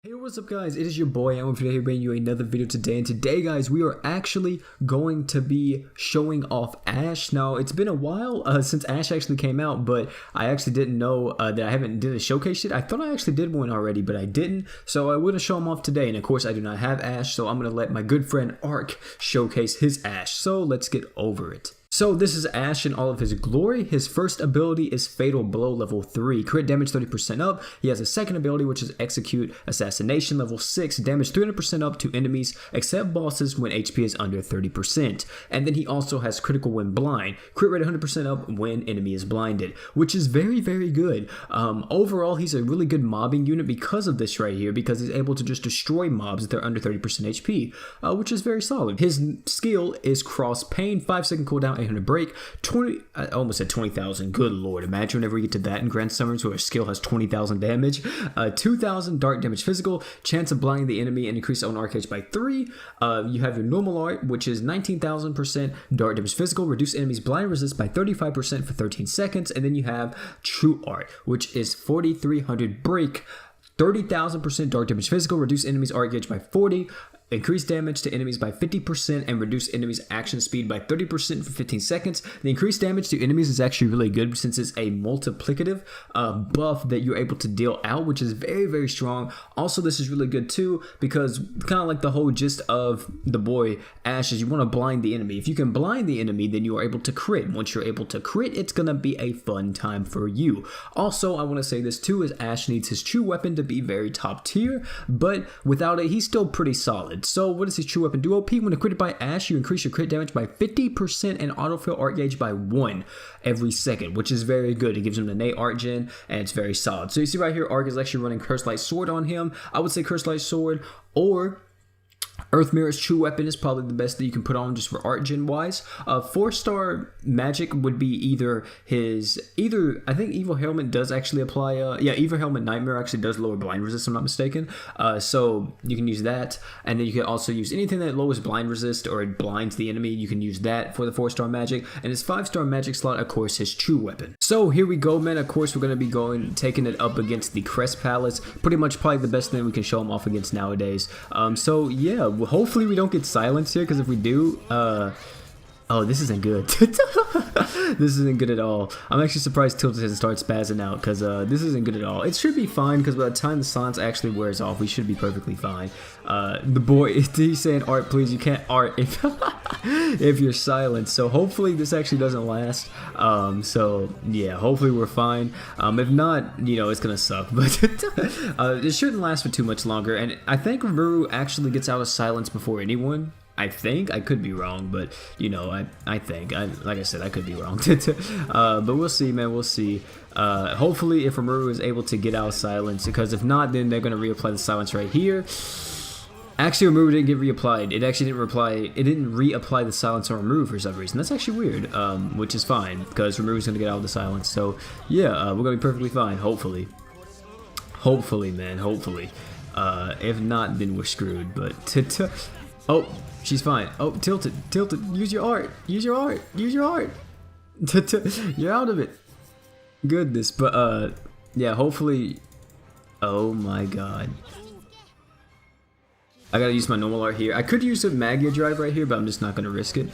Hey, what's up guys, it is your boy Awoken here bringing you another video today, and today guys we are actually going to be showing off Ashe. Now it's been a while since Ashe actually came out, but I actually didn't know that I haven't did a showcase yet. I thought I actually did one already, but I didn't, so I would have shown him off today. And of course I do not have Ashe, so I'm going to let my good friend Ark showcase his Ashe. So let's get over it. So this is Ashe in all of his glory. His first ability is Fatal Blow level 3, crit damage 30% up. He has a second ability which is Execute Assassination level 6, damage 300% up to enemies except bosses when HP is under 30%. And then he also has Critical when blind, crit rate 100% up when enemy is blinded, which is very good. Overall he's a really good mobbing unit because of this right here, because he's able to just destroy mobs if they're under 30% HP, which is very solid. His skill is Cross Pain, 5-second cooldown, 800 break, 20. I almost said 20,000. Good lord! Imagine whenever you get to that in Grand Summons where a skill has 20,000 damage. 2,000 dark damage physical, chance of blinding the enemy and increase own arc by 3. You have your normal art, which is 19,000% dark damage physical, reduce enemies blind resist by 35% for 13 seconds, and then you have true art, which is 4,300 break, 30,000% dark damage physical, reduce enemies arc gauge by 40. Increase damage to enemies by 50% and reduce enemies action speed by 30% for 15 seconds. The increased damage to enemies is actually really good since it's a multiplicative buff that you're able to deal out, which is very strong. Also, this is really good too because kind of like the whole gist of the boy Ashe is you want to blind the enemy. If you can blind the enemy, then you are able to crit. Once you're able to crit, it's going to be a fun time for you. Also, I want to say this too is Ashe needs his true weapon to be very top tier, but without it, he's still pretty solid. So what is his true weapon? Do OP when critted by Ashe, you increase your crit damage by 50% and autofill art gauge by 1 every second, which is very good. It gives him an innate art gen and it's very solid. So you see right here, Ark is actually running Cursed Light Sword on him. I would say Cursed Light Sword or Earth Mirror's true weapon is probably the best that you can put on just for art gen wise. 4-star magic would be either I think Evil Helmet does actually apply. Evil Helmet Nightmare actually does lower blind resist, if I'm not mistaken. So you can use that, and then you can also use anything that lowers blind resist or it blinds the enemy. You can use that for the 4-star magic, and his 5-star magic slot, of course, his true weapon. So here we go, man. Of course, we're gonna be taking it up against the Crest Palace. Pretty much probably the best thing we can show him off against nowadays. So yeah. Hopefully we don't get silenced here, because if we do, oh, this isn't good. This isn't good at all. I'm actually surprised Tilted hasn't started spazzing out, because this isn't good at all. It should be fine, because by the time the silence actually wears off, we should be perfectly fine. The boy, he's saying, Art, please, you can't art if, if you're silent. So hopefully this actually doesn't last. So yeah, hopefully we're fine. If not, you know, it's gonna suck. But it shouldn't last for too much longer. And I think Rimuru actually gets out of silence before anyone. I think. I could be wrong, but you know, I think. Like I said, I could be wrong. But we'll see, man. We'll see. Hopefully, if Rimuru is able to get out of silence, because if not, then they're going to reapply the silence right here. Actually, Rimuru didn't get reapplied. It actually didn't reply. It didn't reapply the silence on Rimuru for some reason. That's actually weird, which is fine, because Rimuru's going to get out of the silence. So, yeah, we're going to be perfectly fine, hopefully. Hopefully, man, hopefully. If not, then we're screwed, but... Oh, she's fine. Oh, Tilted, use your art, use your art. You're out of it. Goodness, but yeah, hopefully. Oh my god. I gotta use my normal art here. I could use a Magia Drive right here, but I'm just not gonna risk it.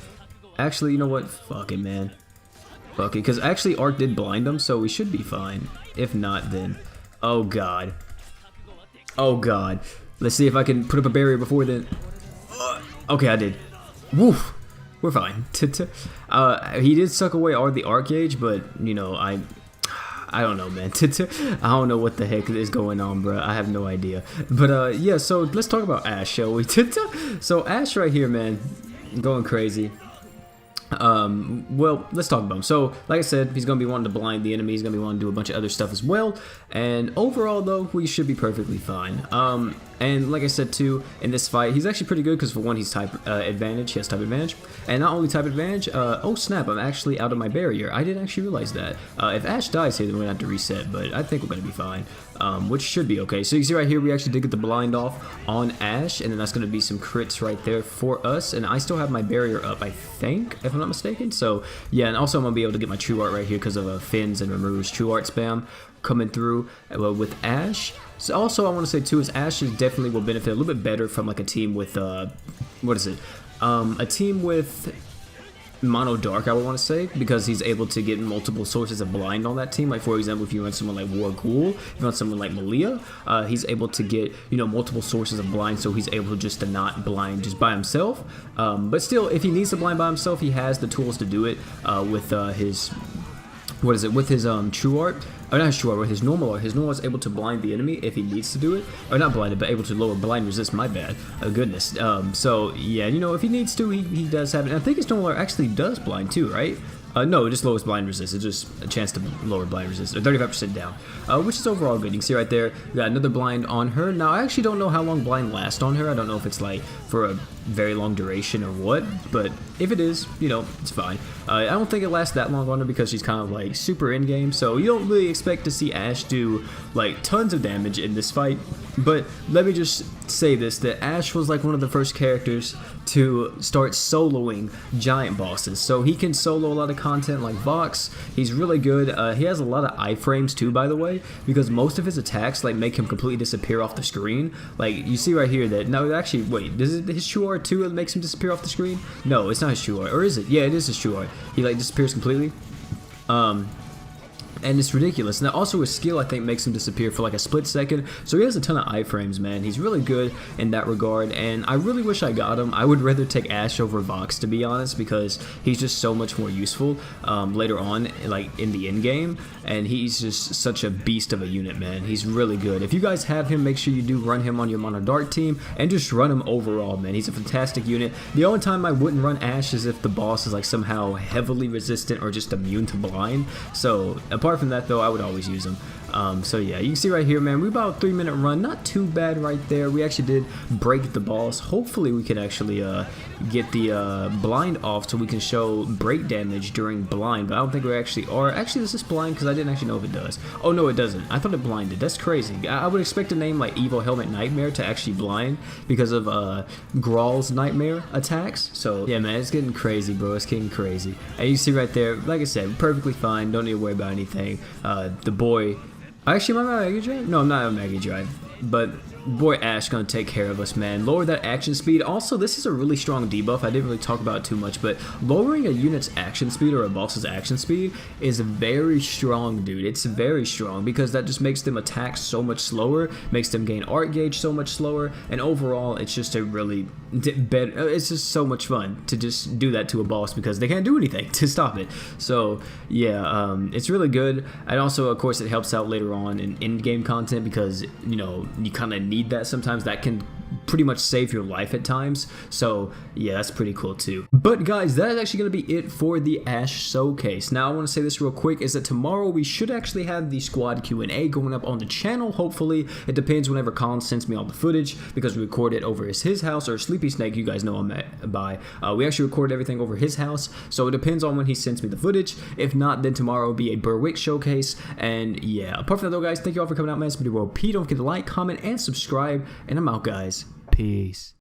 Actually, you know what? Fuck it, man. Fuck it, because actually Ark did blind them, so we should be fine. If not, then... Oh god. Oh god. Let's see if I can put up a barrier before then. Okay, I did. Woof. We're fine. He did suck away all the arc gauge, but you know, I don't know, man. I don't know what the heck is going on, bro. I have no idea. But yeah, so let's talk about Ashe, shall we? So Ashe right here, man, going crazy. Well, let's talk about him. So, like I said, he's going to be wanting to blind the enemy. He's going to be wanting to do a bunch of other stuff as well. And overall, though, we should be perfectly fine. And like I said, too, in this fight, he's actually pretty good because, for one, he's type advantage. He has type advantage. And not only type advantage, oh, snap, I'm actually out of my barrier. I didn't actually realize that. If Ashe dies here, then we're going to have to reset. But I think we're going to be fine, which should be okay. So you can see right here, we actually did get the blind off on Ashe. And then that's going to be some crits right there for us. And I still have my barrier up, I think, if I'm not mistaken. So, yeah, and also I'm going to be able to get my true art right here because of Finn's and Rimuru's true art spam coming through with Ashe. So also I want to say too is Ashe definitely will benefit a little bit better from like a team with what is it? A team with Mono Dark, I would want to say, because he's able to get multiple sources of blind on that team. Like for example, if you run someone like War Ghoul, if you run someone like Malia, he's able to get, you know, multiple sources of blind, so he's able just to not blind just by himself. But still, if he needs to blind by himself, he has the tools to do it with his, what is it, with his true art. Or not his true art, with his normal art. His normal art is able to blind the enemy if he needs to do it. Or not blinded, but able to lower blind resist, my bad. Goodness. So, yeah, you know, if he needs to, he does have it. And I think his normal art actually does blind too, right? No, it just lowers blind resist. It's just a chance to lower blind resist, or 35% down, which is overall good. You can see right there, we got another blind on her. Now, I actually don't know how long blind lasts on her. I don't know if it's like for a very long duration or what, but if it is, you know, it's fine. I don't think it lasts that long on her because she's kind of like super in-game, so you don't really expect to see Ashe do like tons of damage in this fight. But let me just say this, that Ashe was like one of the first characters to start soloing giant bosses. So he can solo a lot of content like Vox. He's really good. He has a lot of iframes too, by the way, because most of his attacks like make him completely disappear off the screen. Like you see right here that, no, actually, wait, is it his true art too that makes him disappear off the screen? No, it's not his true art, or is it? Yeah, it is his true art. He like disappears completely. And it's ridiculous. Now also his skill I think makes him disappear for like a split second, so he has a ton of iframes, man. He's really good in that regard, and I really wish I got him. I would rather take Ashe over Vox, to be honest, because he's just so much more useful later on, like in the end game, and he's just such a beast of a unit, man. He's really good. If you guys have him, make sure you do run him on your Mono Dark team, and just run him overall, man. He's a fantastic unit. The only time I wouldn't run Ashe is if the boss is like somehow heavily resistant or just immune to blind. So apart from that though, I would always use them. So yeah, you can see right here, man, we about a 3-minute run, not too bad right there. We actually did break the boss. Hopefully we can actually get the blind off so we can show break damage during blind, but I don't think we actually are. Actually, this is blind because I didn't actually know if it does. Oh no, it doesn't. I thought it blinded. That's crazy. I would expect a name like Evil Helmet Nightmare to actually blind because of Grawl's Nightmare attacks. So yeah, man, it's getting crazy, bro. It's getting crazy. And you see right there, like I said, perfectly fine. Don't need to worry about anything. The boy... Actually, am I on Mega Drive? No, I'm not on Mega Drive. But boy Ashe gonna take care of us, man. Lower that action speed. Also, this is a really strong debuff. I didn't really talk about it too much, but lowering a unit's action speed or a boss's action speed is very strong, dude. It's very strong because that just makes them attack so much slower, makes them gain art gauge so much slower, and overall, it's just a really better. It's just so much fun to just do that to a boss because they can't do anything to stop it. So yeah, it's really good. And also, of course, it helps out later on in in-game content because, you know, you kind of need that sometimes. That can pretty much save your life at times. So yeah, that's pretty cool too. But guys, that is actually going to be it for the Ashe showcase. Now I want to say this real quick, is that tomorrow we should actually have the squad Q&A going up on the channel, hopefully. It depends whenever Colin sends me all the footage because we record it over his house, or Sleepy Snake, you guys know I'm by. We actually record everything over his house, so it depends on when he sends me the footage. If not, then tomorrow will be a Berwick showcase. And yeah, apart from that though, guys, thank you all for coming out, man. It's been your world P. Don't forget to like, comment, and subscribe, and I'm out, guys. Peace.